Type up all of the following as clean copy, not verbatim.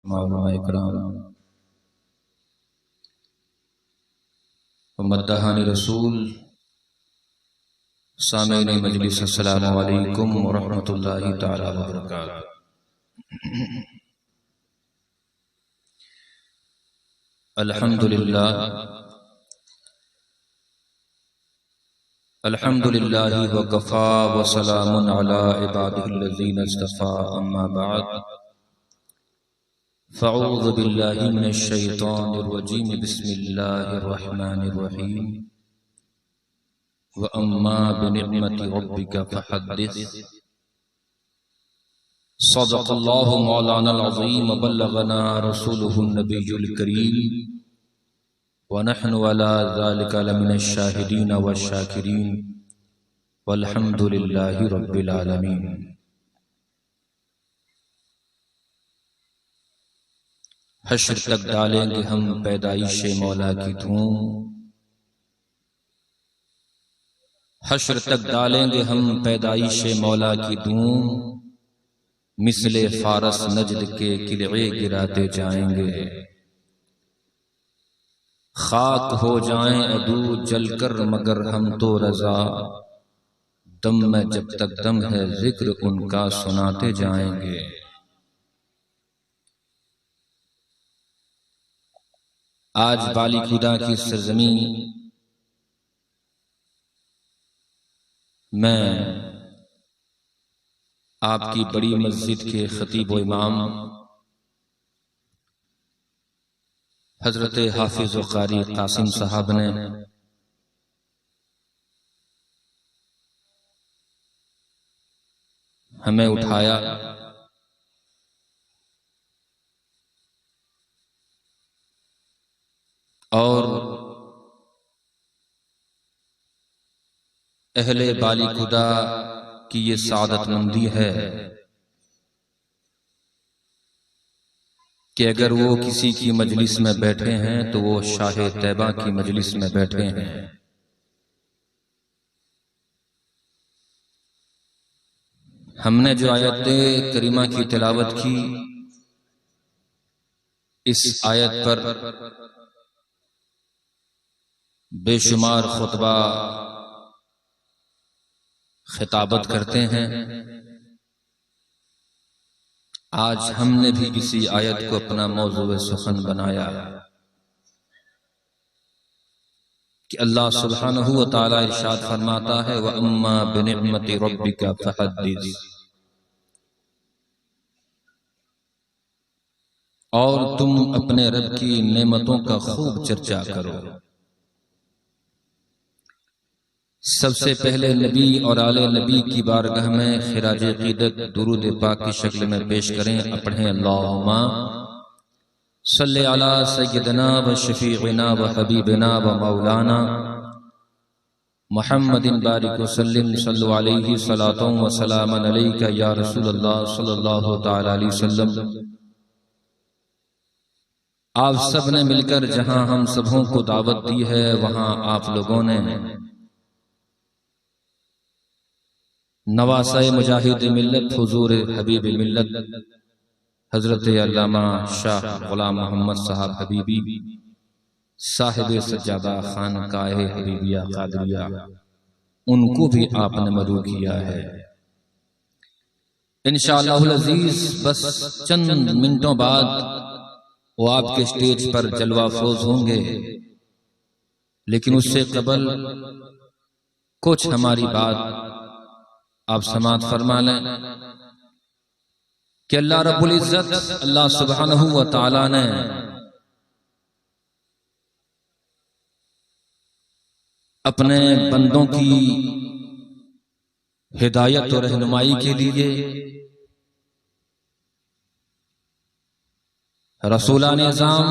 علماء اکرام ومدحان رسول سامعین مجلس، السلام علیکم ورحمۃ اللہ تعالی وبرکاتہ۔ الحمدللہ وکفا وسلام علی عبادہ الذین اصطفی، اما بعد فاعوذ باللہ من الشیطان الرجیم، بسم اللہ الرحمن الرحیم۔ وَأَمَّا بِنِعْمَةِ رَبِّكَ فَحَدِّثْ۔ صدق اللہ مولانا العظیم وبلغنا رسولہ النبی الکریم، وَنَحْنُ عَلَى ذَلِكَ لَمِنَ الشَّاهِدِينَ وَالشَّاكِرِينَ وَالْحَمْدُ لِلَّهِ رَبِّ الْعَالَمِينَ۔ حشر تک ڈالیں گے ہم پیدائش مولا کی دھوم، حشر تک ڈالیں گے ہم پیدائش مولا کی دھوم، مثل فارس نجد کے قلعے گراتے جائیں گے، خاک ہو جائیں عدو جل کر مگر ہم تو رضا، دم میں جب تک دم ہے ذکر ان کا سناتے جائیں گے۔ آج بالی خدا کی سرزمین میں آپ کی بڑی مسجد کے خطیب و امام حضرت حافظ و قاری قاسم صاحب نے ہمیں اٹھایا اور اہل بالی خدا کی یہ سعادت مندی ہے کہ اگر وہ کسی کی مجلس میں بیٹھے ہیں تو وہ شاہ طیبہ کی مجلس میں بیٹھے ہیں۔ ہم نے جو آیت کریمہ کی تلاوت کی، اس آیت پر بے شمار خطبہ خطابت کرتے ہیں۔ آج ہم نے بھی اسی آیت کو اپنا موضوع سخن بنایا کہ اللہ سبحانہ و تعالی ارشاد فرماتا ہے وَأَمَّا بِنِعْمَةِ رَبِّكَ فَحَدِّثْ، اور تم اپنے رب کی نعمتوں کا خوب چرچا کرو۔ سب سے پہلے نبی اور آل نبی کی بارگاہ میں خراج عقیدت درود پاک کی شکل میں پیش کریں، پڑھیں اللہم صلی علی سیدنا و شفیعنا و حبیبنا و مولانا محمد بارک وسلم، صلو علیہ صلاۃ و سلام علیک یا رسول اللہ صلی اللہ تعالی علیہ وسلم۔ آپ سب نے مل کر جہاں ہم سبوں کو دعوت دی ہے، وہاں آپ لوگوں نے نواسہ مجاہد ملت حضور حبیب ملت حضرت علامہ شاہ غلام محمد صاحب حبیبی صاحب سجادہ خانقاہ حبیبیہ قادریہ، ان کو بھی آپ نے مدعو کیا ہے۔ انشاءاللہ العزیز بس چند منٹوں بعد وہ آپ کے سٹیج پر جلوہ افروز ہوں گے، لیکن اس سے قبل کچھ ہماری بات آپ سماعت فرما لیں کہ اللہ رب العزت اللہ سبحانہ و تعالی نے اپنے بندوں کی ہدایت اور رہنمائی کے لیے رسولان اعظام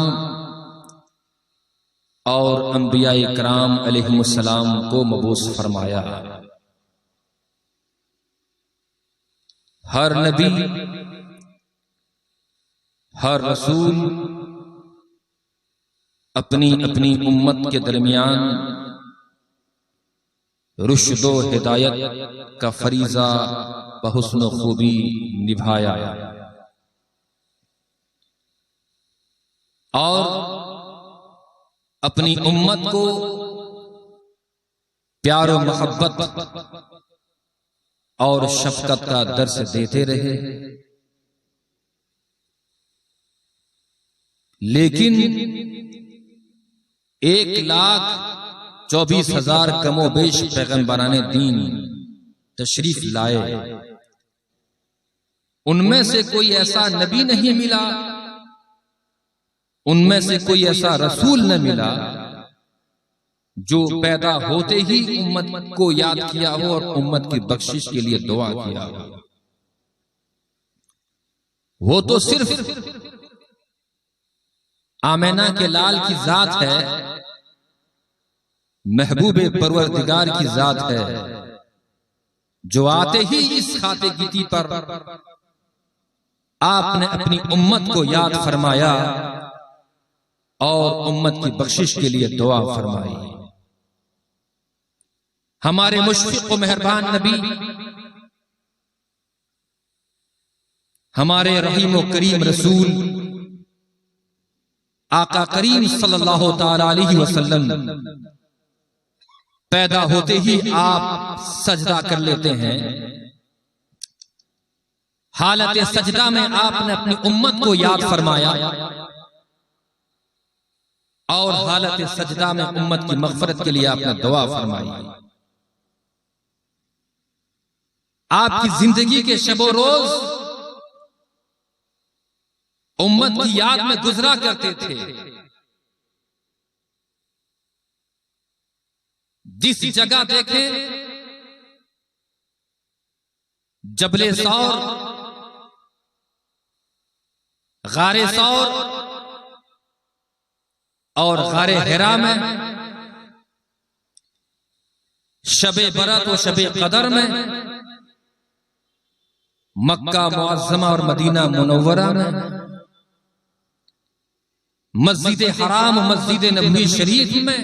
اور انبیاء اکرام علیہم السلام کو مبعوث فرمایا۔ ہر نبی، ہر رسول اپنی اپنی امت کے درمیان رشد و ہدایت کا فریضہ بحسن و خوبی نبھایا۔ اور اپنی امت کو پیار و محبت اور شفقت کا درس دیتے رہے، لیکن 1,24,000 کم و بیش پیغمبران دین تشریف لائے، ان میں سے کوئی ایسا نبی نہیں ملا، ان میں سے کوئی ایسا رسول نہ ملا جو پیدا ہوتے ہی امت کو یاد کیا ہو اور امت کی بخشش کے لیے دعا کیا ہو۔ وہ تو صرف آمینہ کے لال کی ذات ہے، محبوب پروردگار کی ذات ہے، جو آتے ہی اس خاتے گیتی پر آپ نے اپنی امت کو یاد فرمایا اور امت کی بخشش کے لیے دعا فرمائی۔ ہمارے مشفق و مہربان نبی، ہمارے رحیم و کریم رسول آقا کریم صلی اللہ تعالی علیہ وسلم پیدا ہوتے ہی آپ سجدہ کر لیتے ہیں۔ حالت سجدہ میں آپ نے اپنی امت کو یاد فرمایا اور حالت سجدہ میں امت کی مغفرت کے لیے آپ نے دعا فرمائی۔ آپ کی زندگی کے شب و روز امت کی یاد میں گزرا کرتے تھے۔ جس جگہ دیکھیں جبل ثور، غار ثور اور غار حرا میں، شب برات و شب قدر میں، مکہ معظمہ اور مدینہ منورہ میں، مسجد حرام و مسجد نبوی شریف میں،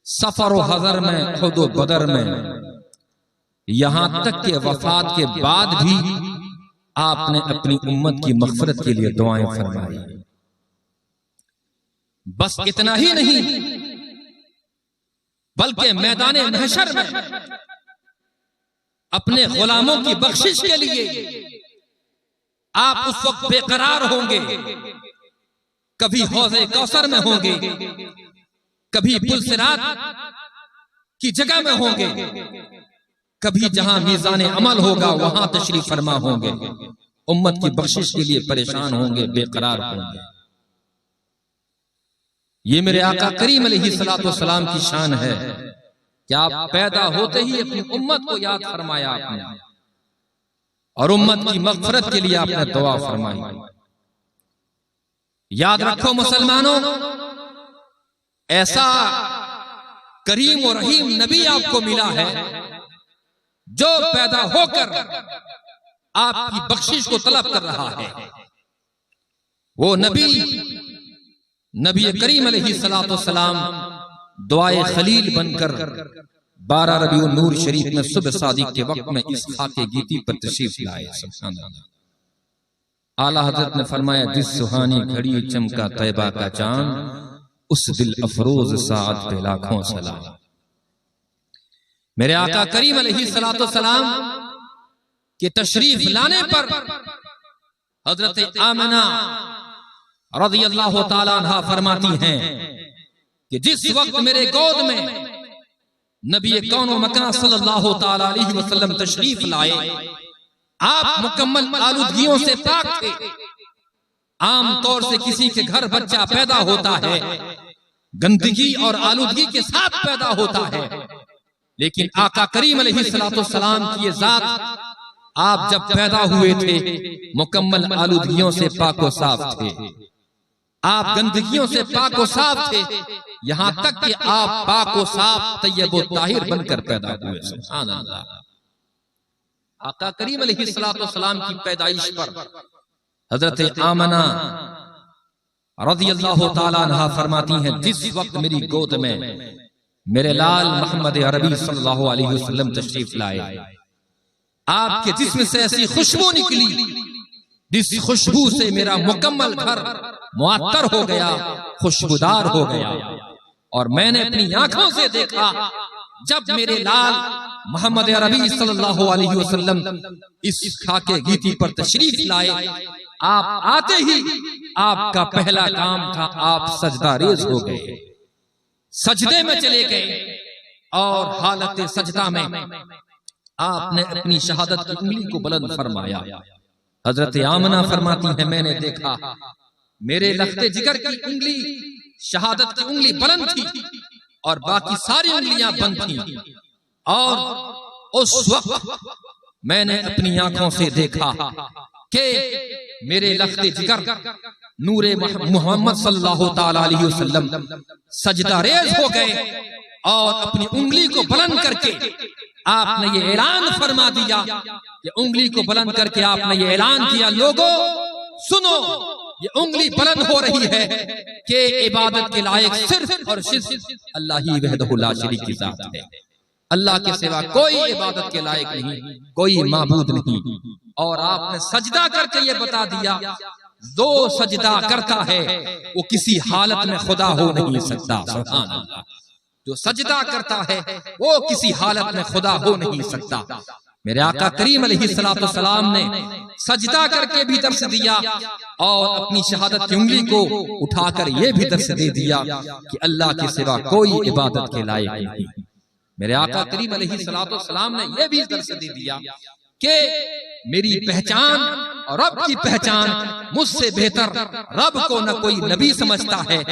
سفر و حضر میں، احد و بدر میں، یہاں تک کہ وفات کے بعد بھی آپ نے اپنی امت کی مغفرت کے لیے دعائیں فرمائی۔ بس اتنا ہی نہیں بلکہ میدان محشر میں اپنے غلاموں کی بخشش کے لیے آپ اس وقت بے قرار ہوں گے، کبھی حوض کوثر میں ہوں گے، کبھی پل صراط کی جگہ میں ہوں گے، کبھی جہاں میزان عمل ہوگا وہاں تشریف فرما ہوں گے، امت کی بخشش کے لیے پریشان ہوں گے، بے قرار ہوں گے۔ یہ میرے آقا کریم علیہ السلام کی شان ہے کہ آپ پیدا ہوتے ہی اپنی امت کو یاد فرمایا آپ نے اور امت کی مغفرت کے لیے آپ نے دعا فرمائی۔ یاد رکھو مسلمانوں، ایسا کریم و رحیم نبی آپ کو ملا ہے جو پیدا ہو کر آپ کی بخشش کو طلب کر رہا ہے۔ وہ نبی کریم علیہ السلام دعائے خلیل بن کر 12 ربیع النور شریف میں صبح صادق کے وقت میں اس خاکے گیتی پر تشریف لائے۔ سبحان اللہ۔ اعلیٰ حضرت نے فرمایا جس سہانی گھڑی چمکا طیبہ کا چاند، اس دل افروز ساعت پہ لاکھوں سلام۔ میرے آقا کریم علیہ السلام کے تشریف لانے پر حضرت آمنہ رضی اللہ تعالیٰ عنہ فرماتی ہیں کہ جس وقت میرے گود میں نبی کون و مکان صلی اللہ تعالیٰ علیہ وسلم تشریف لائے، آپ مکمل آلودگیوں سے پاک تھے۔ عام طور سے کسی کے گھر بچہ پیدا ہوتا ہے گندگی اور آلودگی کے ساتھ پیدا ہوتا ہے، لیکن آقا کریم علیہ السلام کی یہ ذات آپ جب پیدا ہوئے تھے مکمل آلودگیوں سے پاک و صاف تھے، آپ گندگیوں سے پاک و صاف تھے، یہاں تک کہ آپ پاک و صاف طیب و طاہر بن کر پیدا ہوئے۔ سبحان اللہ۔ آقا کریم علیہ السلام کی پیدائش پر حضرت آمنہ رضی اللہ تعالیٰ عنہ فرماتی ہیں جس وقت میری گود میں میرے لال محمد عربی صلی اللہ علیہ وسلم تشریف لائے، آپ کے جسم سے ایسی خوشبو نکلی جس خوشبو سے میرا مکمل گھر معطر ہو گیا، خوشبودار ہو گیا۔ اور میں نے اپنی آنکھوں سے دیکھا جب میرے لال محمد عربی صلی اللہ علیہ وسلم اس خاکے گیتی پر تشریف لائے، آپ آتے ہی آپ کا پہلا کام تھا، آپ سجدہ ریز ہو گئے، سجدے میں چلے گئے، اور حالت سجدہ میں آپ نے اپنی شہادت کی انگلی کو بلند فرمایا۔ حضرت آمنہ فرماتی ہیں میں نے دیکھا میرے لخت جگر کی انگلی، شہادت کی انگلی بلند تھی اور باقی ساری انگلیاں بند تھیں، اور اس وقت میں نے اپنی آنکھوں سے دیکھا کہ میرے لخت جگر نور محمد صلی اللہ تعالی علیہ وسلم سجدہ ریز ہو گئے، اور اپنی انگلی کو بلند کر کے آپ نے یہ اعلان فرما دیا کہ انگلی کو بلند کر کے آپ نے یہ اعلان کیا، لوگوں سنو، یہ انگلی بلند ہو رہی ہے کہ عبادت کے لائق صرف اور صرف اللہ ہی وحدہ لا شریک کی ذات ہے، اللہ کے سوا کوئی عبادت کے لائق نہیں، کوئی معبود نہیں۔ اور آپ نے سجدہ کر کے یہ بتا دیا، جو سجدہ کرتا ہے وہ کسی حالت میں خدا ہو نہیں سکتا، سبحان اللہ، جو سجدہ کرتا ہے وہ کسی حالت میں خدا ہو نہیں سکتا۔ میرے آقا کریم علیہ السلام نے سجدہ کر کے بھی درس دیا، اور اپنی شہادت کی انگلی کو اٹھا کر یہ بھی درس دے دیا کہ اللہ کے سوا کوئی عبادت کے لائق نہیں۔ میرے آقا کریم علیہ السلام نے یہ بھی درس دے دیا کہ میری پہچان اور رب کی پہچان مجھ سے بہتر رب کو نہ کوئی نبی سمجھتا ہے،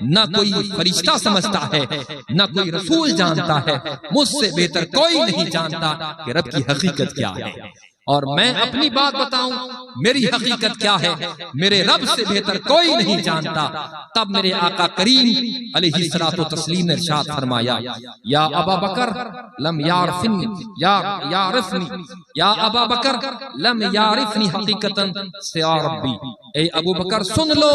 نہ کوئی فرشتہ سمجھتا ہے، نہ کوئی رسول جانتا ہے، مجھ سے بہتر کوئی نہیں جانتا کہ رب کی حقیقت کیا ہے۔ اور میں اپنی بات بتاؤں، میری حقیقت کیا ہے، میرے رب سے بہتر کوئی نہیں جانتا۔ تب میرے آقا کریم علیہ الصلوۃ والتسلیم نے ارشاد فرمایا، یا ابا بکر لم یعرفنی یا ابا بکر لم یعرفنی حقیقتاً سوا ربی، اے ابو بکر سن لو،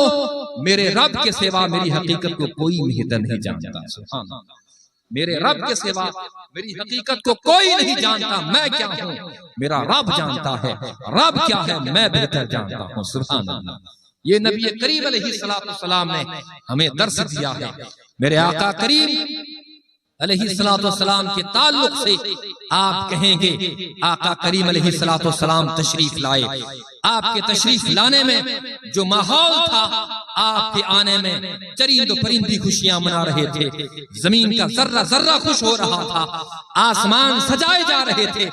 میرے رب کے سوا میری حقیقت کو کوئی بہتر نہیں جانتا۔ سبحان اللہ، میرے رب کے سوا میری حقیقت کو کوئی نہیں جانتا، میں کیا ہوں میرا رب جانتا ہے، رب کیا ہے میں بہتر جانتا ہوں۔ سبحان اللہ، یہ نبی کریم علیہ السلام نے ہمیں درس دیا ہے۔ میرے آقا کریم علیہ السلام کے تعلق سے آپ کہیں گے، آقا کریم علیہ السلام تشریف لائے، آپ کے تشریف لانے میں جو ماحول تھا، آپ کے آنے میں چرند و پرند بھی خوشیاں منا رہے تھے، زمین کا ذرہ ذرہ خوش ہو رہا تھا، آسمان سجائے جا رہے تھے،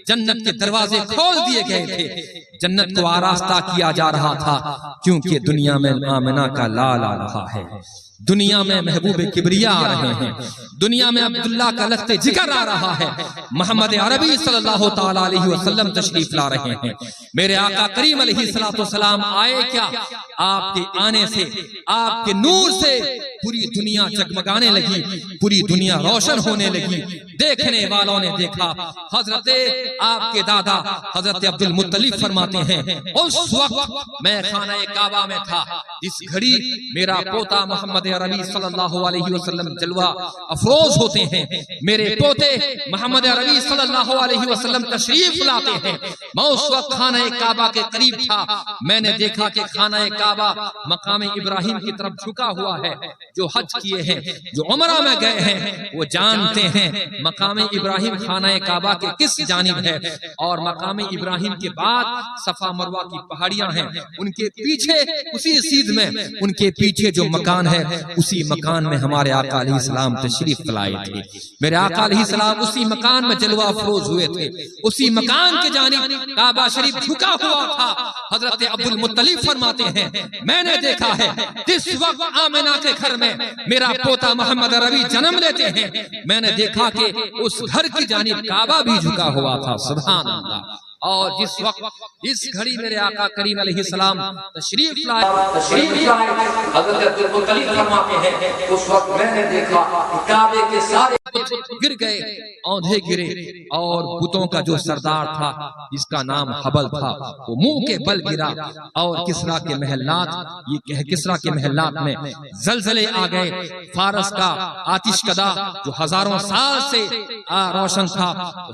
جنت کے دروازے کھول دیے گئے تھے، جنت کو آراستہ کیا جا رہا تھا، کیونکہ دنیا میں آمنہ کا لال آ رہا ہے، دنیا میں محبوب کبریا آ رہے ہیں، دنیا میں عبداللہ کا لخت جگر آ رہا ہے، محمد عربی صلی اللہ تعالی علیہ وسلم تشریف لا رہے ہیں۔ میرے آقا کریم علیہ السلام آئے کیا، آپ کے آنے سے، آپ کے نور سے پوری دنیا جگمگانے لگی، پوری دنیا روشن ہونے لگی۔ دیکھنے والوں نے دیکھا، حضرت آپ کے دادا حضرت عبد المطلب فرماتے ہیں، اس وقت میں خانہ کعبہ میں تھا، اس گھڑی میرا پوتا محمد عربی صلی اللہ علیہ وسلم جلوہ افروز ہوتے ہیں، میرے پوتے محمد عربی صلی اللہ علیہ وسلم تشریف لاتے ہیں۔ میں اس وقت خانہ کعبہ کے قریب تھا، میں نے دیکھا کہ خانہ کعبہ مقام ابراہیم کی طرف جھکا ہوا ہے۔ جو حج کیے ہیں، جو عمرہ میں گئے ہیں، وہ جانتے ہیں مقام ابراہیم خانہ کعبہ کے کس جانب ہے، اور مقام ابراہیم کے بعد صفا مروہ کی پہاڑیاں ہیں، ان کے پیچھے اسی سیدھ میں ان کے پیچھے جو مکان ہے، اسی مکان میں ہمارے آقا علیہ السلام تشریف لائے تھے۔ میرے آقا علیہ السلام اسی مکان میں جلوہ افروز ہوئے تھے، اسی مکان کے جانب کعبہ شریف جھکا ہوا تھا۔ حضرت عبد المطلب فرماتے ہیں، میں نے دیکھا ہے جس وقت آمنہ کے گھر میں میرا پوتا محمد عربی جنم لیتے ہیں، میں نے دیکھا کہ اس گھر کی جانب کعبہ بھی جھکا ہوا تھا۔ سبحان اللہ، اور جس وقت اس گھڑی میرے آقا کریم علیہ السلام تشریف لائے، حضرت عبد المطلب فرماتے ہیں، اس وقت میں نے دیکھا کہ کعبے کے سارے تھے گر گئے، اوندھے گرے، اور بتوں کا جو سردار تھا جس کا نام حبل تھا وہ منہ کے بل گرا، اور کسریٰ کے محلات، یہ کسریٰ کے محلات میں زلزلے آ گئے۔ فارس کا آتش کدا جو ہزاروں سال سے روشن تھا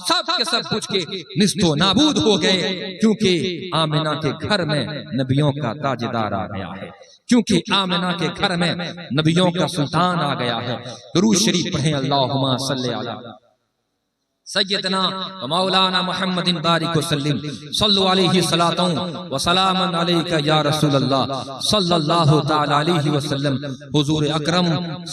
سب کے سب کچھ کے نست و نابود ہو گئے، کیونکہ آمنہ کے گھر میں نبیوں کا تاجدار آ گیا ہے، کیونکہ آمنہ کے گھر میں نبیوں کا سلطان آ گیا ہے۔ درود شریف پڑھیں، اللہم صلی علی سیدنا و مولانا محمد بارک وسلم، صلو علیہ صلاۃ و سلام علیک یا رسول اللہ صلی اللہ تعالی علیہ وسلم۔ حضور اکرم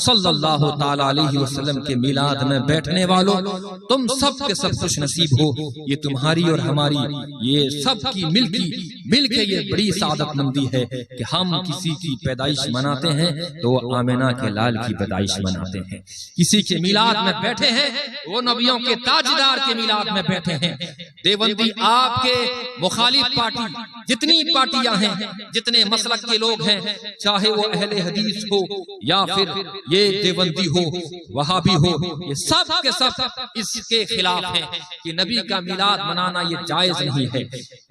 صلی اللہ تعالی علیہ وسلم کے میلاد میں بیٹھنے والوں، تم سب کے سب خوش نصیب ہو۔ یہ تمہاری اور ہماری، یہ سب کی مل کے یہ بڑی سعادت مندی ہے کہ ہم کسی کی پیدائش مناتے ہیں تو وہ آمنہ کے لال کی پیدائش مناتے ہیں، کسی کے میلاد میں بیٹھے ہیں وہ نبیوں کے تاجدار کے میلاد میں بیٹھے ہیں۔ دیوبندی آپ کے مخالف پارٹی، جتنی پارٹیاں ہیں، جتنے مسلک کے لوگ ہیں، چاہے وہ اہل حدیث ہو یا پھر یہ دیوبندی ہو، وہابی ہو، یہ سب کے سب اس کے خلاف ہیں کہ نبی کا میلاد منانا یہ جائز نہیں ہے،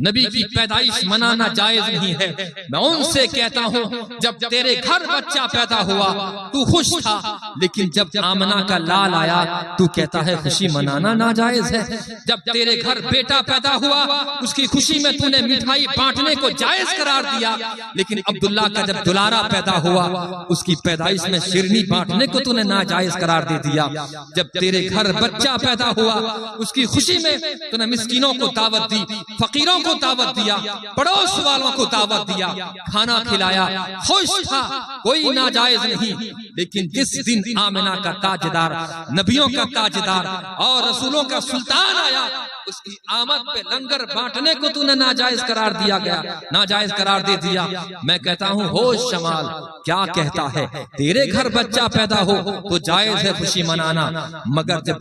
نبی کی پیدائش منانا جائز نہیں ہے۔ میں ان سے کہتا ہوں جب تیرے گھر بچہ پیدا ہوا تو خوش تھا، لیکن جب آمنہ کا لال آیا تو کہتا ہے خوشی منانا ناجائز ہے۔ جب تیرے گھر بیٹا پیدا ہوا اس کی خوشی میں تو نے مٹھائی بانٹنے کو جائز قرار دیا، لیکن عبداللہ کا جب دلارا پیدا ہوا اس کی پیدائش میں شیرنی بانٹنے کو تو نے ناجائز قرار دے دیا۔ جب تیرے گھر بچہ پیدا ہوا اس کی خوشی میں تو نے مسکینوں کو دعوت دی، فقیروں کو دعوت دیا، پڑوس والوں کو دعوت دیا، کھانا کھلایا، خوش تھا، کوئی ناجائز نہیں۔ لیکن جس دن آمنہ کا تاجدار، نبیوں کا تاجدار اور رسولوں کا سلطان آیا، اس کی آمد پہ لنگر بانٹنے کو تو نے ناجائز قرار دیا گیا، ناجائز قرار دے دیا۔ میں کہتا ہوں ہوش شمال کیا کہتا ہے، تیرے گھر بچہ پیدا ہو تو جائز ہے خوشی منانا، مگر جب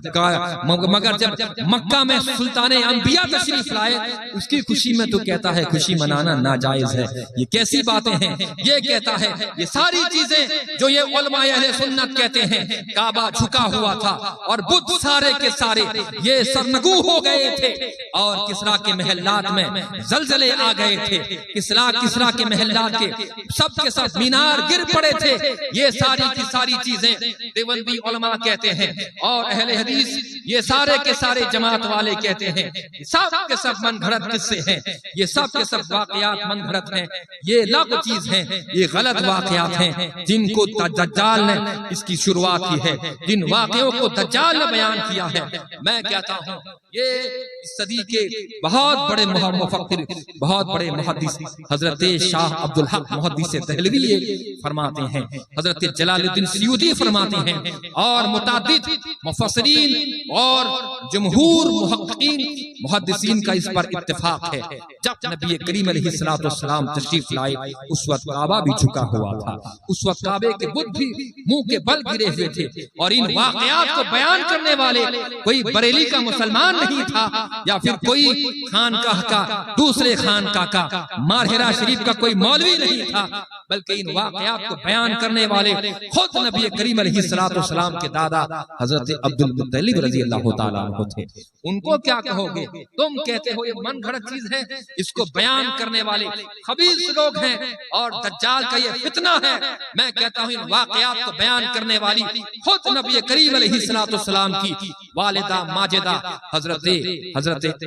مکہ میں سلطان انبیاء تشریف لائے اس کی خوشی میں تو کہتا ہے خوشی منانا ناجائز ہے۔ یہ کیسی باتیں ہیں؟ یہ کہتا ہے یہ ساری چیزیں جو یہ علماء اہل سنت کہتے ہیں، کعبہ جھکا ہوا تھا اور بت سارے کے سارے یہ سرنگو ہو گئے تھے، اور کسریٰ کے محلات میں زلزلے آ گئے تھے، کسریٰ کے محلات کے سب مینار گر پڑے تھے، یہ ساری کی ساری چیزیں دیوبندی علماء کہتے ہیں، اور اہل حدیث یہ سارے کے سارے جماعت والے کہتے ہیں، سب کے سب من گھڑت قصے ہیں، یہ سب کے سب واقعات من گھڑت ہیں، یہ لاغو چیز ہیں، یہ غلط واقعات ہیں جن کو دجال نے اس کی شروعات کی ہے، جن واقعوں کو دجال نے بیان کیا ہے۔ میں کہتا ہوں یہ اس صدی کے بہت بڑے مفکر، بہت بڑے محدث حضرت شاہ عبدالحق محدث دہلوی یہ فرماتے ہیں، حضرت جلال الدین سیوطی فرماتے ہیں، اور متعدد مفسرین اور جمہور محققین محدثین کا اس پر اتفاق ہے۔ جب نبی کریم علیہ السلام تشریف لائے اس وقت کعبہ بھی جھکا ہوا تھا، اس وقت کعبے کے بت بھی منہ کے بل گرے ہوئے تھے، اور ان واقعات کو بیان کرنے والے کوئی بریلی کا مسلمان نہیں تھا یا پھر کوئی خانقاہ کا، دوسرے خانقاہ کا، مارہرہ شریف کا کوئی مولوی نہیں تھا، بلکہ ان واقعات کو بیان کرنے والے خود نبی کریم علیہ السلام کے دادا حضرت عبدالمطلب رضی اللہ تعالیٰ عنہ تھے۔ ان کو کیا کہو گے؟ تم کہتے ہو یہ من گھڑت چیز ہے، اس کو بیان کرنے والے خبیث لوگ ہیں اور دجال کا یہ فتنہ ہے۔ میں کہتا ہوں ان واقعات کو بیان کرنے والی خود نبی کریم علیہ السلام کی والدہ ماجدہ حضرت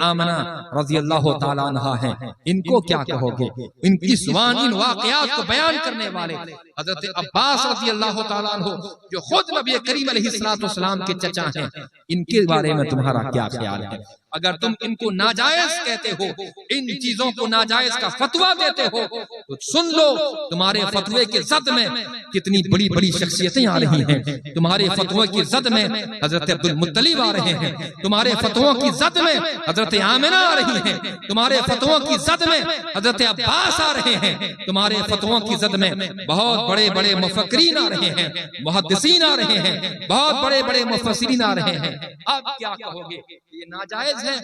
آمنہ رضی اللہ تعالیٰ عنہ ہیں، ان کو کیا کہو گے؟ ان کی زبان ان واقعات کو بیان کرنے والے حضرت عباس رضی اللہ تعالیٰ عنہ جو خود نبی کریم علیہ السلام کے چچا ہیں، ان کے بارے میں تمہارا کیا خیال ہے؟ اگر تم ان کو ناجائز کہتے ہو، ان چیزوں کو ناجائز کا فتویٰ دیتے ہو تو سن لو تمہارے فتوے کے زد میں کتنی بڑی بڑی شخصیتیں آ رہی ہیں، تمہارے فتوے کی زد میں حضرت عبدالمطلب آ رہے ہیں، تمہارے فتووں کی زد میں حضرت آمنہ آ رہی ہیں، تمہارے فتووں کی زد میں حضرت عباس آ رہے ہیں، تمہارے فتووں کی زد میں بہت بڑے بڑے مفکرین آ رہے ہیں، محدثین آ رہے ہیں، بہت بڑے بڑے مفسرین آ رہے ہیں۔ اب کیا کہو گے؟ یہ ناجائز ہے؟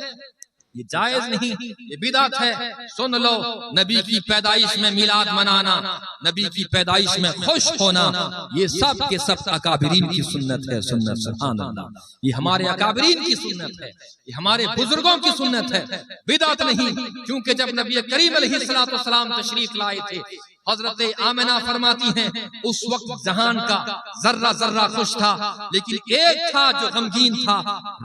یہ جائز نہیں، یہ بدعت ہے۔ سن لو، نبی کی پیدائش میں میلاد منانا، نبی کی پیدائش میں خوش ہونا، یہ سب کے سب اکابرین کی سنت ہے۔ سنت، سبحان اللہ، یہ ہمارے اکابرین کی سنت ہے، یہ ہمارے بزرگوں کی سنت ہے، بدعت نہیں۔ کیونکہ جب نبی کریم علیہ السلام تشریف لائے تھے، حضرت آمنہ فرماتی ہیں اس وقت جہان کا ذرہ ذرہ خوش تھا، لیکن ایک تھا جو غمگین تھا،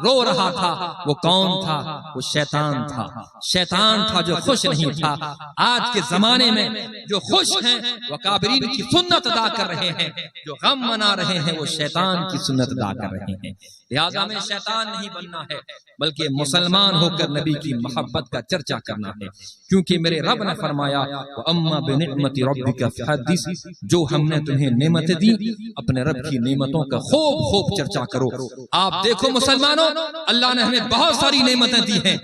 رو رہا تھا۔ وہ کون تھا؟ وہ شیطان تھا۔ شیطان تھا جو خوش نہیں تھا۔ آج کے زمانے میں جو خوش ہیں وہ اکابرین کی سنت ادا کر رہے ہیں، جو غم منا رہے ہیں وہ شیطان کی سنت ادا کر رہے ہیں۔ لہذا میں شیطان نہیں بننا ہے، بلکہ مسلمان ہو کر نبی کی محبت کا چرچا کرنا ہے، کیونکہ میرے رب نے فرمایا وَأَمَّا بِنِعْمَةِ رَبِّكَ فَحَدِّثْ، جو ہم نے تمہیں نعمتیں دی اپنے رب کی نعمتوں کا خوب خوب چرچا کرو۔ آپ دیکھو مسلمانوں، اللہ نے ہمیں بہت ساری نعمتیں دی ہیں۔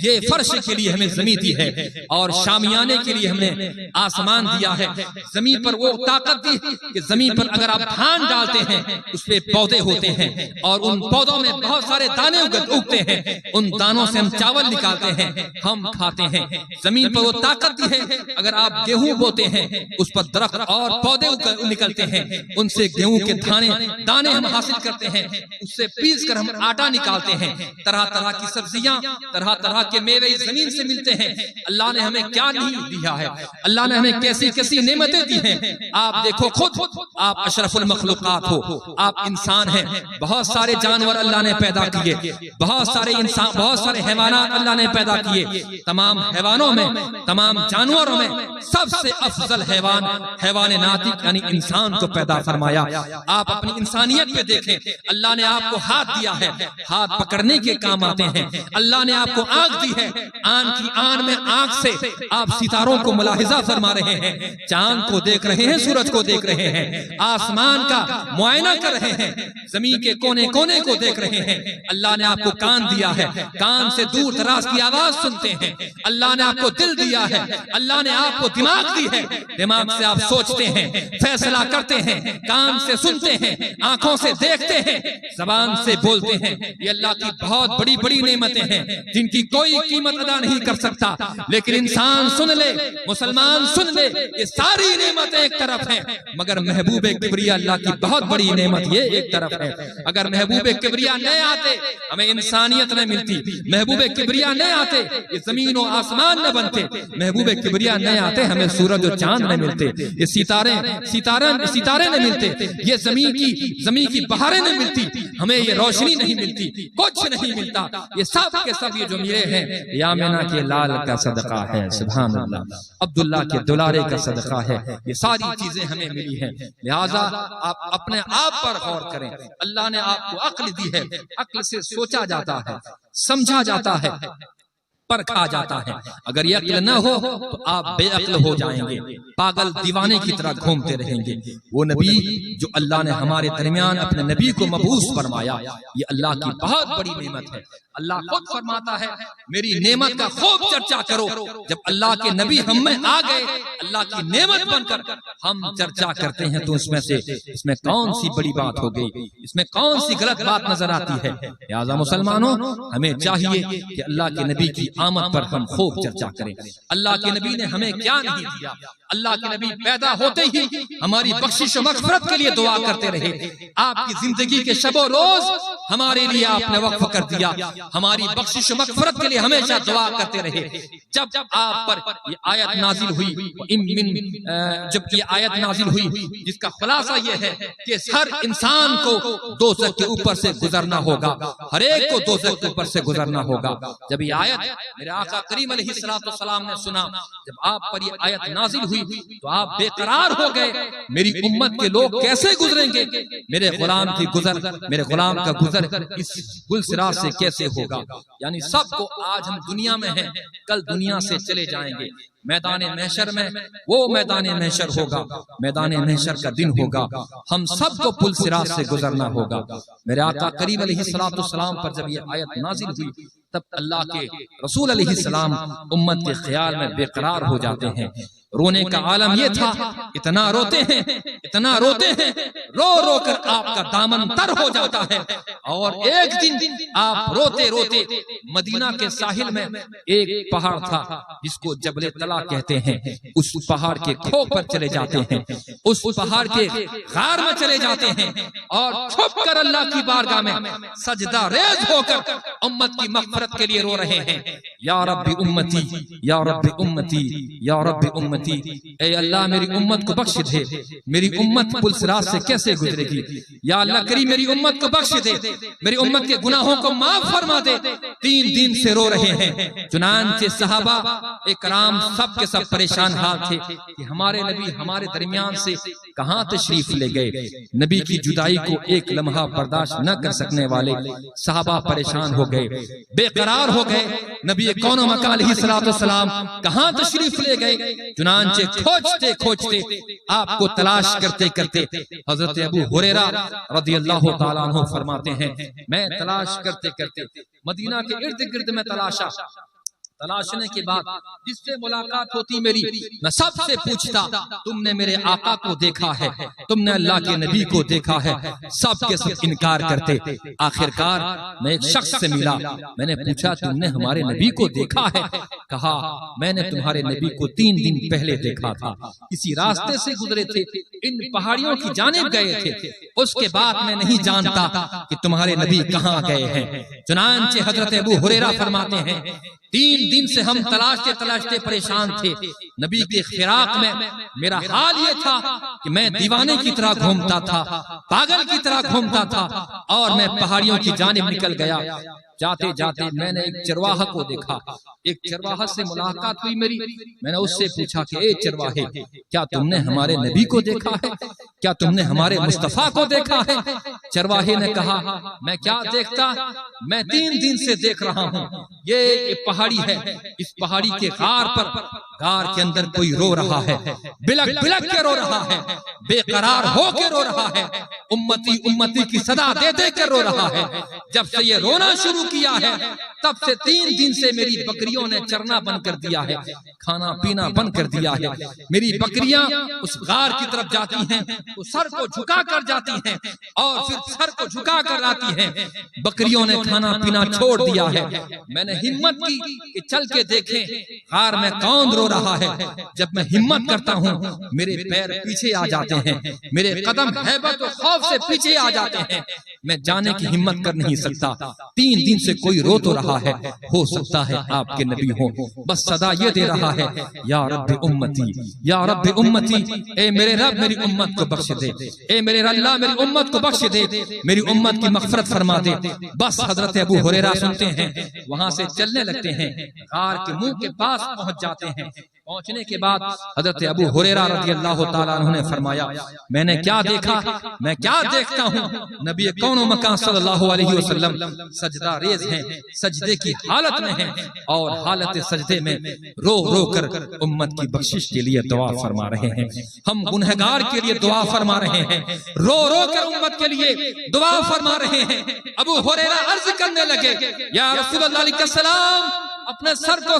یہ فرش کے لیے ہمیں زمین دی ہے، اور شامیانے کے لیے ہم نے آسمان دیا ہے۔ زمین پر وہ طاقت دی کہ زمین پر اگر آپ دھان ڈالتے ہیں اس پہ پودے ہوتے ہیں، اور ان پودوں میں بہت سارے دانے اگتے ہیں، ان دانوں سے ہم چاول نکالتے ہیں، ہم کھاتے ہیں۔ زمین پر وہ طاقت دی ہے، اگر آپ گیہوں بوتے ہیں اس پر درخت اور پودے نکلتے ہیں، ان سے گیہوں کے دانے ہم حاصل کرتے ہیں، اس سے پیس کر ہم آٹا نکالتے ہیں۔ طرح طرح کی سبزیاں، طرح طرح کے میوے زمین سے ملتے ہیں۔ اللہ نے ہمیں کیا نہیں دیا ہے، اللہ نے ہمیں کیسی کیسی نعمتیں دی ہیں۔ آپ دیکھو خود، آپ اشرف المخلوقات ہو، آپ انسان ہیں، بہت سارے جانور اللہ نے پیدا کیے، بہت سارے انسان، بہت سارے حیوانات اللہ نے پیدا کیے۔ تمام حیوانوں میں، تمام جانوروں میں سب سے افضل حیوان ناطق یعنی انسان کو پیدا فرمایا۔ آپ اپنی انسانیت پہ دیکھیں، اللہ نے آپ کو ہاتھ دیا ہے، ہاتھ پکڑنے کے کام آتے ہیں۔ اللہ نے آپ کو آنکھ دی ہے، آن کی آن میں آنکھ سے آپ ستاروں کو ملاحظہ فرما رہے ہیں، چاند کو دیکھ رہے ہیں، سورج کو دیکھ رہے ہیں، آسمان کا معائنہ کر رہے ہیں، زمین کے کونے کونے کو دیکھ رہے ہیں۔ اللہ نے آپ کو کان دیا ہے، کان سے دور دراز کی آواز سنتے ہیں۔ اللہ نے آپ کو دل دیا ہے، اللہ نے آپ کو دماغ دی ہے، دماغ سے آپ سوچتے ہیں، فیصلہ کرتے ہیں، کان سے سنتے ہیں، آنکھوں سے دیکھتے ہیں، زبان سے بولتے ہیں۔ یہ اللہ کی بہت بڑی بڑی نعمتیں ہیں جن کی کوئی قیمت ادا نہیں کر سکتا، لیکن انسان سن لے، مسلمان سن لے، یہ ساری نعمتیں ایک طرف ہیں، مگر محبوب کبریا اللہ کی بہت بڑی نعمت یہ ایک طرف ہے۔ اگر محبوب کبریا نہ آتے ہمیں انسانیت نہ ملتی، محبوب کبریا نہ آتے یہ زمین و آسمان نہ بنتے، محبوب کبریا نہ آتے ہمیں سورج و چاند نہ ملتے، یہ ستارے نہ ملتے، یہ زمین کی بہاریں نہ ملتی، ہمیں یہ روشنی نہیں ملتی، کچھ نہیں ملتا۔ یہ سب کے سب یہ جو ملے ہیں یا آمنہ کے لال کا صدقہ ہے، سبحان اللہ، عبداللہ کے دلارے کا صدقہ ہے، یہ ساری چیزیں ہمیں ملی ہیں۔ لہٰذا آپ اپنے آپ پر غور کریں، اللہ نے آپ کو عقل دی ہے، عقل سے سوچا جاتا ہے، سمجھا جاتا ہے، پرکھا جاتا ہے۔ اگر یہ عقل نہ ہو تو آپ بے عقل ہو جائیں گے، پاگل دیوانے کی طرح گھومتے رہیں گے۔ وہ نبی جو اللہ نے ہمارے درمیان اپنے نبی کو مبعوث فرمایا، یہ اللہ کی بہت بڑی نعمت ہے۔ اللہ خود فرماتا ہے میری نعمت کا خوب چرچا کرو۔ جب اللہ کے نبی ہم میں آ گئے، اللہ کی نعمت بن کر ہم چرچا کرتے ہیں، تو اس میں کون سی بڑی بات ہو گئی، اس میں کون سی غلط بات نظر آتی ہے؟ لہٰذا مسلمانوں ہمیں چاہیے کہ اللہ کے نبی کی آمد پر ہم خوب چرچا کریں۔ اللہ کے نبی نے ہمیں کیا نہیں دیا؟ اللہ کے نبی پیدا ہوتے ہی ہماری بخشش و مغفرت کے لیے دعا کرتے رہے۔ آپ کی زندگی کے شب و روز ہمارے لیے آپ نے وقف کر دیا، ہماری بخشش و مغفرت کے لیے ہمیشہ دعا کرتے رہے۔ جب آپ پر یہ آیت نازل ہوئی، جب یہ آیت نازل ہوئی جس کا خلاصہ یہ ہے کہ ہر انسان کو دوزخ کے اوپر سے گزرنا ہوگا، ہر ایک کو دوزخ کے اوپر سے گزرنا ہوگا۔ جب یہ آیت میرے آقا کریم علیہ السلام نے سنا، جب آپ پر یہ آیت نازل ہوئی تو آپ بے قرار ہو گئے، میری امت کے لوگ کیسے گزریں گے؟ میرے غلام کا گزر اس گل سراج سے کیسے ہوگا؟ یعنی سب کو آج ہم دنیا میں ہیں، کل دنیا سے چلے جائیں گے۔ میدان محشر میں وہ میدان محشر ہوگا، میدان محشر کا دن ہوگا، ہم سب کو پل صراط سے گزرنا ہوگا۔ میرے آقا کریم علیہ السلام پر جب یہ آیت نازل ہوئی تب اللہ کے رسول علیہ السلام امت کے خیال میں بے قرار ہو جاتے ہیں۔ رونے کا عالم یہ تھا، اتنا روتے ہیں، رو رو کر آپ کا دامن تر ہو جاتا ہے۔ اور ایک دن آپ روتے روتے مدینہ کے ساحل میں ایک پہاڑ تھا جس کو جبل طلا کہتے ہیں، اس پہاڑ کے کھو پر چلے جاتے ہیں، اس پہاڑ کے غار میں چلے جاتے ہیں اور چھپ کر اللہ کی بارگاہ میں سجدہ ریز ہو کر امت کی مغفرت کے لیے رو رہے ہیں۔ یا رب امتی یا رب امتی یا رب امتی، اے اللہ میری امت کو بخش دے، میری امت پل صراط سے کیسے گزرے گی، یا اللہ کریم میری امت کو بخش دے، میری امت کے گناہوں کو معاف فرما دے۔ 3 دن سے رو رہے ہیں۔ چنانچہ صحابہ اکرام سب کے سب پریشان حال تھے کہ ہمارے نبی ہمارے درمیان سے کہاں تشریف لے گئے۔ نبی کی جدائی کو ایک لمحہ برداشت نہ کر سکنے والے صحابہ پریشان ہو گئے، بے قرار ہو گئے، نبی کون و مکان علیہ الصلوۃ والسلام کہاں تشریف لے گئے۔ چنانچہ کھوجتے کھوجتے آپ کو تلاش کرتے کرتے حضرت ابو ہریرہ رضی اللہ تعالیٰ عنہ فرماتے ہیں میں تلاش کرتے کرتے مدینہ کے ارد گرد میں تلاشنے کے بعد جس سے ملاقات ہوتی میری، میں سب سے پوچھتا تم نے میرے آقا کو دیکھا ہے، تم نے اللہ کے نبی کو دیکھا ہے، سب کے سب انکار کرتے۔ آخرکار میں ایک شخص سے ملا، میں نے پوچھا تم نے ہمارے نبی کو دیکھا ہے؟ کہا میں نے تمہارے نبی کو 3 دن پہلے دیکھا تھا، اسی راستے سے گزرے تھے، ان پہاڑیوں کی جانب گئے تھے، اس کے بعد میں نہیں جانتا کہ تمہارے نبی کہاں گئے ہیں۔ چنانچہ حضرت ابو ہریرہ فرماتے ہیں 3 دن سے ہم تلاشتے پریشان تھے، نبی کے فراق میں میرا حال یہ تھا کہ میں دیوانے کی طرح گھومتا تھا، پاگل کی طرح گھومتا تھا، اور میں پہاڑیوں کی جانب نکل گیا۔ جاتے جاتے میں نے ایک چرواہا کو دیکھا، ایک چرواہا سے ملاقات ہوئی میری، میں نے اس سے پوچھا کہ اے چرواہے کیا تم نے ہمارے نبی کو دیکھا ہے، کیا تم نے ہمارے مصطفیٰ کو دیکھا ہے؟ چرواہے نے کہا میں کیا دیکھتا، میں 3 دن سے دیکھ رہا ہوں، یہ پہاڑی ہے، اس پہاڑی کے غار کے اندر کوئی رو رہا ہے، بلک بلک کے رو رہا ہے، بے قرار ہو کے رو رہا ہے، امتی امتی کی صدا دے دے کے رو رہا ہے۔ جب سے یہ رونا شروع کیا ہے تب سے 3 دن سے میری بکریوں نے چرنا بند کر دیا ہے، کھانا پینا بند کر دیا ہے، میری بکریاں اس غار کی طرف جاتی ہیں تو سر کو جھکا کر جاتی ہیں اور پھر سر کو جھکا کر آتی ہیں، بکریوں نے کھانا پینا چھوڑ دیا ہے۔ میں نے ہمت کی کہ چل کے دیکھیں غار میں کون رو رہا ہے، جب میں ہمت کرتا ہوں میرے پیر پیچھے آ جاتے ہیں، میرے قدم ہیبت و خوف سے پیچھے آ جاتے ہیں، میں جانے کی ہمت کر نہیں سکتا۔ 3 دن سے کوئی رو تو رہا ہے، ہو سکتا ہے آپ کے نبی ہوں، بس صدا یہ دے رہا ہے یا رب امتی یا رب امتی، اے میرے رب میری امت کو بخش دے، اے میرے اللہ میری امت کو بخش دے، میری امت کی مغفرت فرما دے۔ بس حضرت ابو ہریرہ سنتے ہیں، وہاں سے چلنے لگتے ہیں، غار کے منہ کے پاس پہنچ جاتے ہیں۔ پہنچنے کے بعد حضرت ابو ہریرہ رضی اللہ تعالیٰ عنہ نے فرمایا میں نے کیا دیکھا، میں کیا دیکھتا ہوں، نبی کون و مکان صلی اللہ علیہ وسلم سجدہ ریز ہیں، سجدے کی حالت میں ہیں، اور حالت سجدے میں رو رو کر امت کی بخشش کے لیے دعا فرما رہے ہیں، ہم گنہگار کے لیے دعا فرما رہے ہیں، رو رو کر امت کے لیے دعا فرما رہے ہیں۔ ابو ہریرہ عرض کرنے لگے یا رسول اللہ علیہ السلام اپنے سر کو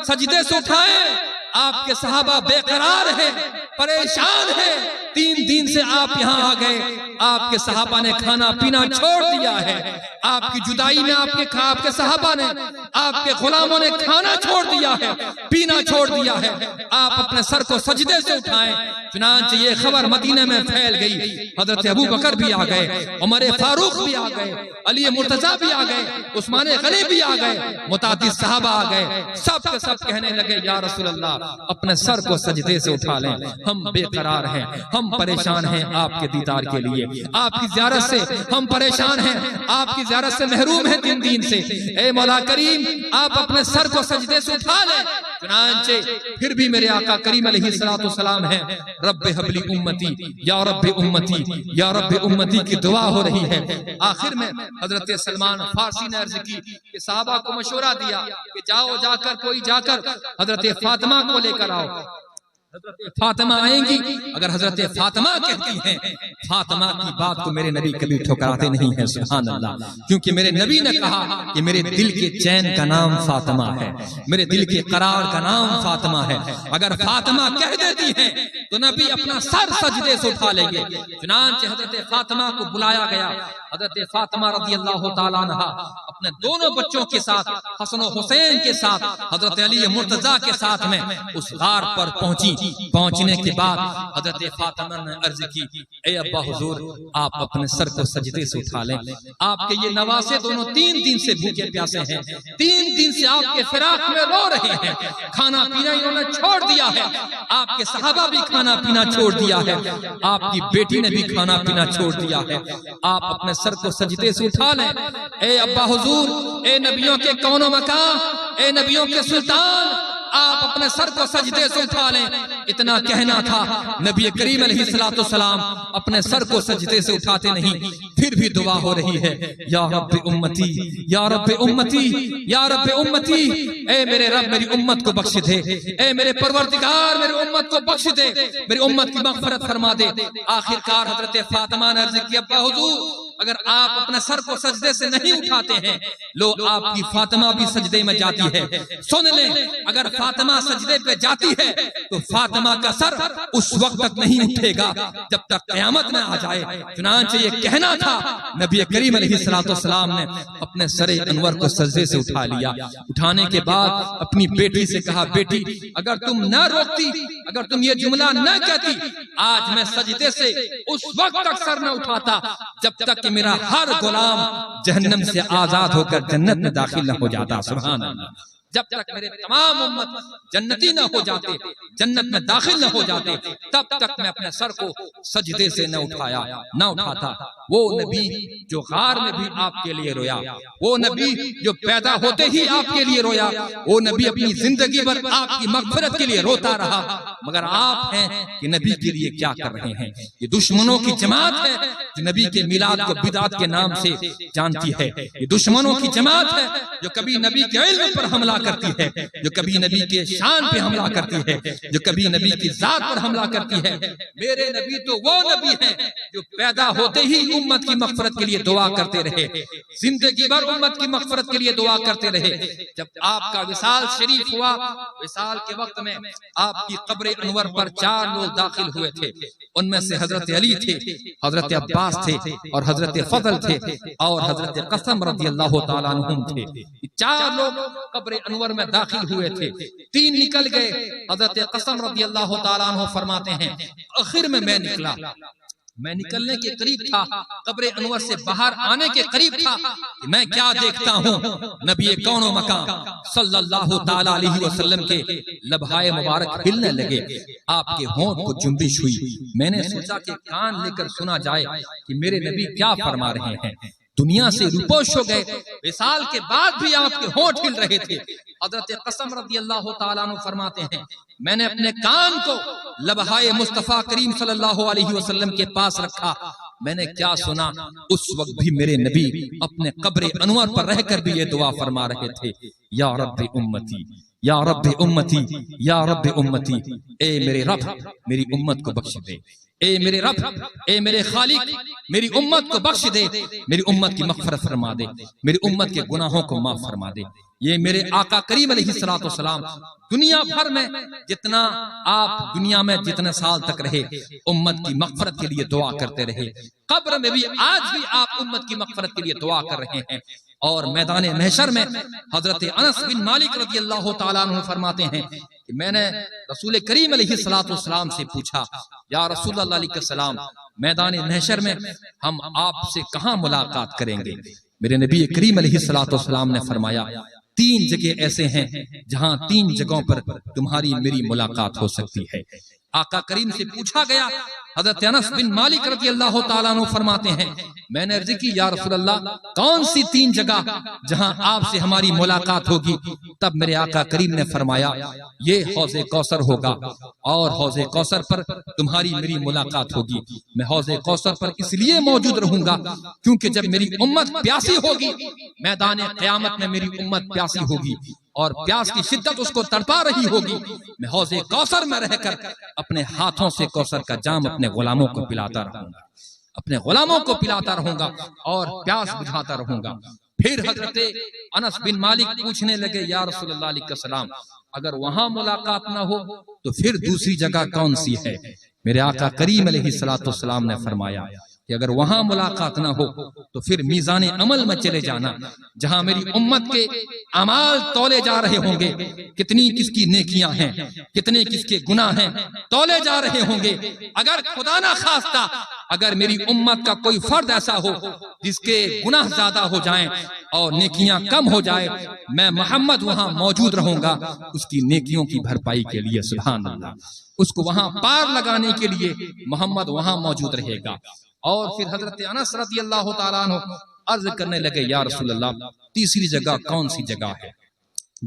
سجدے سے اٹھائیں، آپ کے صحابہ بے قرار ہیں، پریشان ہیں، 3 دن سے آپ یہاں آ گئے، آپ کے صحابہ نے کھانا پینا چھوڑ دیا ہے، آپ کی جدائی میں آپ کے صحابہ نے، آپ کے غلاموں نے کھانا چھوڑ دیا ہے، پینا چھوڑ دیا ہے، آپ اپنے سر کو سجدے سے اٹھائیں۔ چنانچہ یہ خبر مدینہ میں پھیل گئی، حضرت ابو بکر بھی آ گئے، عمر فاروق بھی آ گئے، علی مرتضیٰ بھی آ گئے، عثمان غنی بھی آ گئے، متعدد صحابہ آ گئے، سب کے سب کہنے لگے یا رسول اللہ اپنے سر کو سجدے سے اٹھا لیں، ہم بے قرار ہیں، ہم پریشان ہیں آپ کے دیدار کے لیے، آپ کی زیارت سے ہم پریشان ہیں، آپ کی زیارت سے محروم ہیں 3 دن سے، اے مولا کریم آپ اپنے سر کو سجدے سے اٹھا لیں۔ چنانچہ پھر بھی میرے آقا کریم علیہ السلام ہیں، رب حبلی امتی یا رب امتی یا رب امتی کی دعا ہو رہی ہے۔ آخر میں حضرت سلمان فارسی نے عرض کی کہ صحابہ کو مشورہ دیا کہ جاؤ کوئی جا کر حضرت فاطمہ کو لے کر آؤ، حضرت فاطمہ آئیں گی، اگر حضرت فاطمہ کہتی ہیں، فاطمہ کی بات کو میرے نبی کبھی ٹھکراتے نہیں ہیں، سبحان اللہ، کیونکہ میرے نبی نے کہا کہ میرے دل کے چین کا نام فاطمہ ہے، میرے دل کے قرار کا نام فاطمہ ہے، اگر فاطمہ کہہ دیتی ہیں تو نبی اپنا سر سجدے سے اٹھا لیں گے۔ چنانچہ حضرت فاطمہ کو بلایا گیا، حضرت فاطمہ رضی اللہ تعالیٰ عنہ اپنے دونوں بچوں کے ساتھ حسن و حسین کے ساتھ حضرت علی مرتضیٰ کے ساتھ میں اس غار پر پہنچنے کے بعد حضرت فاطمہ نے عرض کی اے ابا حضور آپ اپنے سر کو سجدے سے اٹھا لیں، آپ کے یہ نواسے دونوں 3 دن سے بھوکے پیاسے ہیں، 3 دن سے آپ کے فراق میں رو رہے ہیں، کھانا پینا انہوں نے چھوڑ دیا ہے، آپ کے صحابہ بھی کھانا پینا چھوڑ دیا ہے، آپ کی بیٹی نے بھی کھانا پینا چھوڑ دیا ہے، آپ اپنے سر کو سجدے سے اٹھا لیں۔ اے ابا حضور، اے نبیوں کے کون و مکان، اے نبیوں کے سلطان، آپ اپنے سر کو سجدے سے اٹھا لیں۔ اتنا کہنا تھا، نبی کریم علیہ السلام اپنے سر کو سجدے سے اٹھاتے نہیں، پھر بھی دعا ہو رہی ہے، یا رب امتی، یا رب امتی، یا رب امتی، اے میرے رب میری امت کو بخش دے، اے میرے پروردگار میری امت کو بخش دے، میری امت کی مغفرت فرما دے۔ آخرکار حضرت فاطمہ نے عرض کی ابا حضور اگر آپ اپنے سر کو سجدے سے نہیں اٹھاتے ہیں، لو آپ کی فاطمہ بھی سجدے میں جاتی ہے، سن لیں اگر فاطمہ سجدے پہ جاتی ہے تو فاطمہ کا سر اس وقت تک نہیں اٹھے گا جب تک قیامت نہ آ جائے۔ چنانچہ یہ کہنا تھا، نبی کریم علیہ السلام نے اپنے سر انور کو سجدے سے اٹھا لیا۔ اٹھانے کے بعد اپنی بیٹی سے کہا، بیٹی اگر تم نہ روکتی، اگر تم یہ جملہ نہ کہتی، آج میں سجدے سے اس وقت تک سر نہ اٹھاتا جب تک کہ میرا ہر غلام جہنم سے آزاد ہو کر جنت میں داخل نہ ہو جاتا۔ سبحان اللہ، جب تک میرے تمام امت جنتی نہ ہو جاتے، جنت میں داخل نہ ہو جاتے، تب تک میں اپنے سر کو سجدے سے نہ اٹھاتا۔ وہ نبی جو غار میں بھی آپ کے لیے رویا، وہ نبی جو پیدا ہوتے ہی آپ کے لیے رویا، وہ نبی اپنی زندگی بھر آپ کی مغفرت کے لیے روتا رہا، مگر آپ ہیں کہ نبی کے لیے کیا کر رہے ہیں؟ یہ دشمنوں کی جماعت ہے جو نبی کے میلاد کو بدعت کے نام سے جانتی ہے، یہ دشمنوں کی جماعت ہے جو کبھی نبی کے علم پر حملہ کرتی ہے، جو کبھی نبی کے شان پہ حملہ کرتی ہے، جو کبھی نبی کی ذات پر حملہ کرتی ہے۔ میرے نبی تو وہ نبی ہیں جو پیدا ہوتے ہی امت کی مغفرت کے لیے دعا کرتے رہے، زندگی بھر امت کی مغفرت کے لیے دعا کرتے رہے۔ جب آپ کا وصال شریف ہوا، وصال کے وقت میں آپ کی قبر انور پر 4 لوگ داخل ہوئے تھے، ان میں سے حضرت علی تھے، حضرت عباس تھے، اور حضرت فضل تھے، اور حضرت قسم رضی اللہ تعالیٰ عنہم تھے۔ 4 لوگ قبر انور میں داخل ہوئے تھے، 3 نکل گئے۔ حضرت قسم رضی اللہ تعالیٰ عنہ فرماتے ہیں آخر میں نکلا، میں نکلنے کے قریب تھا، قبر انور سے باہر آنے کے قریب تھا کہ میں کیا دیکھتا ہوں، نبی کون و مکان صلی اللہ تعالیٰ علیہ وسلم کے لبہائے مبارک ہلنے لگے، آپ کے ہونٹ کو جنبش ہوئی۔ میں نے سوچا کہ کان لے کر سنا جائے کہ میرے نبی کیا فرما رہے ہیں۔ دنیا سے روپوش ہو گئے، وصال کے بعد بھی آپ کے ہونٹ ہل رہے تھے۔ حضرت قسم رضی اللہ تعالیٰ عنہ فرماتے ہیں میں نے اپنے کان کو لبہائے مصطفیٰ کریم صلی اللہ علیہ وسلم کے پاس رکھا، میں نے کیا سنا، اس وقت بھی میرے نبی اپنے قبر انور پر رہ کر بھی یہ دعا فرما رہے تھے، یا رب امتی، یا رب امتی، یا رب امتی، اے میرے رب میری امت کو بخش دے، اے میرے رب، اے میرے خالق میری امت کو بخش دے، میری امت کی مغفرت فرما دے، میری امت کے گناہوں کو معاف فرما دے۔ یہ میرے آقا کریم علیہ السلام دنیا بھر میں جتنا آپ دنیا میں جتنے سال تک رہے امت کی مغفرت کے لیے دعا کرتے رہے، قبر میں بھی آج بھی آپ امت کی مغفرت کے لیے دعا کر رہے ہیں۔ اور میدان محشر میں حضرت انس بن مالک رضی اللہ تعالیٰ عنہ فرماتے ہیں کہ میں نے رسول کریم علیہ السلام سے پوچھا، یا رسول اللہ علیہ السلام میدان محشر میں ہم آپ سے کہاں ملاقات کریں گے؟ میرے نبی کریم علیہ السلام نے فرمایا 3 جگہ ایسے ہیں جہاں 3 جگہوں پر تمہاری میری ملاقات ہو سکتی ہے۔ آقا کریم سے پوچھا گیا، حضرت انس بن مالک رضی اللہ تعالیٰ عنہ فرماتے ہیں میں نے عرض کی یا رسول اللہ کون سی 3 جگہ جہاں آپ سے ہماری ملاقات ہوگی؟ تب میرے آقا کریم نے فرمایا یہ حوض کوثر ہوگا، اور حوض کوثر پر تمہاری میری ملاقات ہوگی۔ میں حوض کوثر پر اس لیے موجود رہوں گا کیونکہ جب میری امت پیاسی ہوگی، میدان قیامت میں میری امت پیاسی ہوگی اور پیاس کی شدت اس کو تڑپا رہی ہوگی، میں حوض کوثر میں رہ کر اپنے ہاتھوں سے کوثر کا جام اپنے غلاموں کو پلاتا رہوں گا، اپنے غلاموں کو پلاتا رہوں گا اور پیاس بجھاتا رہوں گا۔ پھر حضرت انس بن مالک پوچھنے لگے یا رسول اللہ علیہ السلام اگر وہاں ملاقات نہ ہو تو پھر دوسری جگہ کون سی ہے؟ میرے آقا کریم علیہ السلام نے فرمایا کہ اگر وہاں ملاقات نہ ہو تو پھر میزان عمل میں چلے جانا، جہاں میری امت کے اعمال تولے جا رہے ہوں گے، کتنی کس کی نیکیاں ہیں، کتنے کس کے گناہ ہیں، تولے جا رہے ہوں گے۔ اگر خدا نہ خواستہ اگر میری امت کا کوئی فرد ایسا ہو جس کے گناہ زیادہ ہو جائیں اور نیکیاں کم ہو جائے، میں محمد وہاں موجود رہوں گا اس کی نیکیوں کی بھرپائی کے لیے۔ سبحان اللہ، اس کو وہاں پار لگانے کے لیے محمد وہاں موجود رہے گا۔ اور پھر حضرت انس رضی اللہ تعالیٰ عنہ عرض کرنے لگے، یا رسول اللہ، تیسری جگہ کون سی جگہ ہے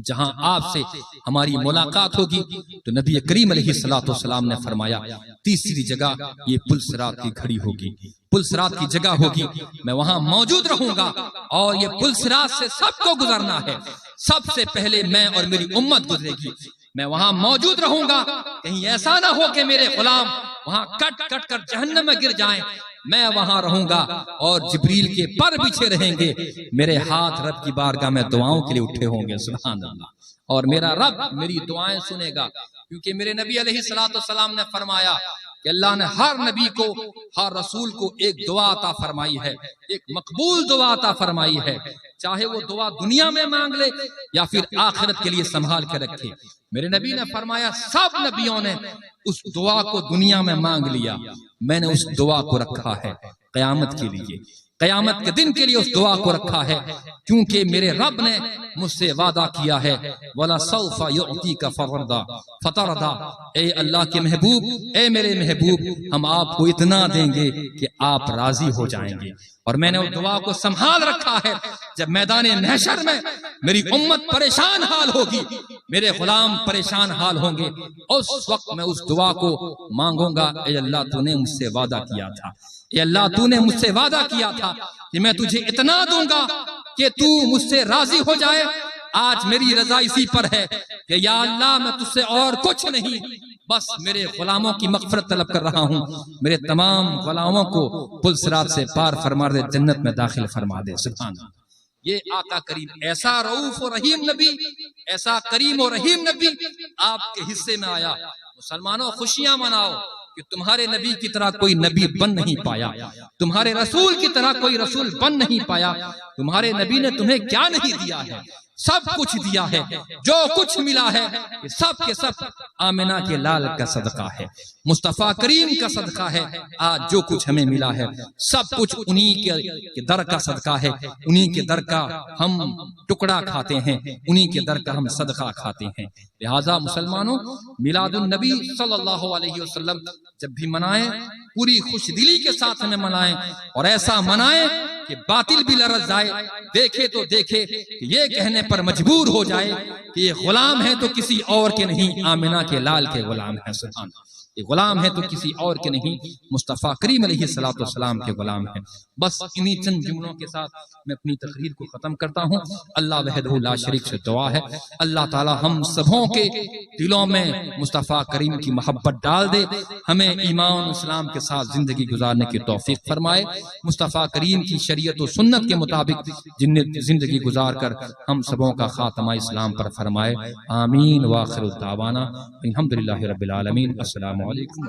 جہاں آپ سے ہماری ملاقات ہوگی؟ تو نبی کریم علیہ السلام نے فرمایا، تیسری جگہ یہ پل صراط کی گھڑی ہوگی، پل صراط کی جگہ ہوگی، میں وہاں موجود رہوں گا، اور یہ پل صراط سے سب کو گزرنا ہے، سب سے پہلے میں اور میری امت گزرے گی، میں وہاں موجود رہوں گا، کہیں ایسا نہ ہو کہ میرے غلام وہاں کٹ کٹ کر جہنم میں گر جائیں، میں وہاں رہوں گا اور جبریل کے پر پیچھے رہیں گے، میرے ہاتھ رب کی بارگاہ میں دعاؤں کے لیے اٹھے ہوں گے۔ سبحان اللہ، اور میرا رب میری دعائیں سنے گا، کیونکہ میرے نبی علیہ السلام نے فرمایا کہ اللہ نے ہر نبی کو، ہر رسول کو ایک دعا عطا فرمائی ہے، ایک مقبول دعا عطا فرمائی ہے، چاہے وہ دعا دنیا میں مانگ لے یا پھر آخرت کے لیے سنبھال کے رکھے۔ میرے نبی نے فرمایا سب نبیوں نے اس دعا کو دنیا میں مانگ لیا، میں نے اس دعا کو رکھا ہے قیامت کے لیے، قیامت کے دن کے لیے اس دعا کو رکھا ہے، کیونکہ میرے رب نے مجھ سے وعدہ کیا ہے، وَلَسَوْفَ يُعْطِيكَ فَتَرْضَىٰ، اے اللہ کے محبوب، اے میرے محبوب، ہم آپ کو اتنا دیں گے کہ آپ راضی ہو جائیں گے۔ اور میں نے اس دعا کو سنبھال رکھا ہے، جب میدان محشر میں میری امت پریشان حال ہوگی، میرے غلام پریشان حال ہوں گے، اس وقت میں اس دعا کو مانگوں گا، اے اللہ تو نے مجھ سے وعدہ کیا تھا، اے اللہ تو نے مجھ سے وعدہ کیا تھا کہ میں تجھے اتنا دوں گا کہ تو مجھ سے راضی ہو جائے۔ آج میری رضا اسی پر ہے کہ یا اللہ میں تجھ سے اور کچھ نہیں، بس میرے غلاموں کی مغفرت طلب کر رہا ہوں، میرے تمام غلاموں کو پل صراط سے پار فرما دے، جنت میں داخل فرما دے۔ سبحان اللہ، یہ آقا کریم ایسا رؤوف و رحیم نبی، ایسا کریم و رحیم نبی آپ کے حصے میں آیا۔ مسلمانوں خوشیاں مناؤ کہ تمہارے نبی کی طرح کوئی نبی بن نہیں پایا، تمہارے رسول کی طرح کوئی رسول بن نہیں پایا۔ تمہارے نبی نے تمہیں کیا نہیں دیا ہے؟ سب کچھ دیا ہے، جو کچھ ملا ہے یہ سب کے سب آمنہ کے لال کا صدقہ ہے، مصطفیٰ کریم کا صدقہ ہے۔ آج جو کچھ ہمیں ملا ہے سب کچھ انہی کے در کا صدقہ ہے، انہی کے در کا ہم ٹکڑا کھاتے ہیں، انہی کے در کا ہم صدقہ کھاتے ہیں۔ لہٰذا مسلمانوں، میلاد النبی صلی اللہ علیہ وسلم جب بھی منائیں پوری خوش دلی کے ساتھ ہمیں منائیں، اور ایسا منائیں کہ باطل بھی لرز جائے، دیکھے تو دیکھے کہ یہ کہنے پر مجبور ہو جائے کہ یہ غلام ہے تو کسی اور کے نہیں، آمنہ کے لال کے غلام ہے۔ سبحان اللہ، یہ غلام ہے تو کسی اور کے نہیں، مصطفیٰ کریم علیہ السلام کے غلام ہے۔ بس انہی چند جملوں کے ساتھ میں اپنی تقریر کو ختم کرتا ہوں۔ اللہ وحدہ لا شریک سے دعا ہے اللہ تعالی ہم سبوں کے دلوں میں مصطفیٰ کریم کی محبت ڈال دے، ہمیں ایمان اسلام کے ساتھ زندگی گزارنے کی توفیق فرمائے، مصطفیٰ کریم کی شریعت و سنت کے مطابق زندگی گزار کر ہم سبوں کا خاتمہ اسلام پر فرمائے۔ آمین، وآخر دعوانا الحمدللہ رب العالمین۔ السلام علیکم۔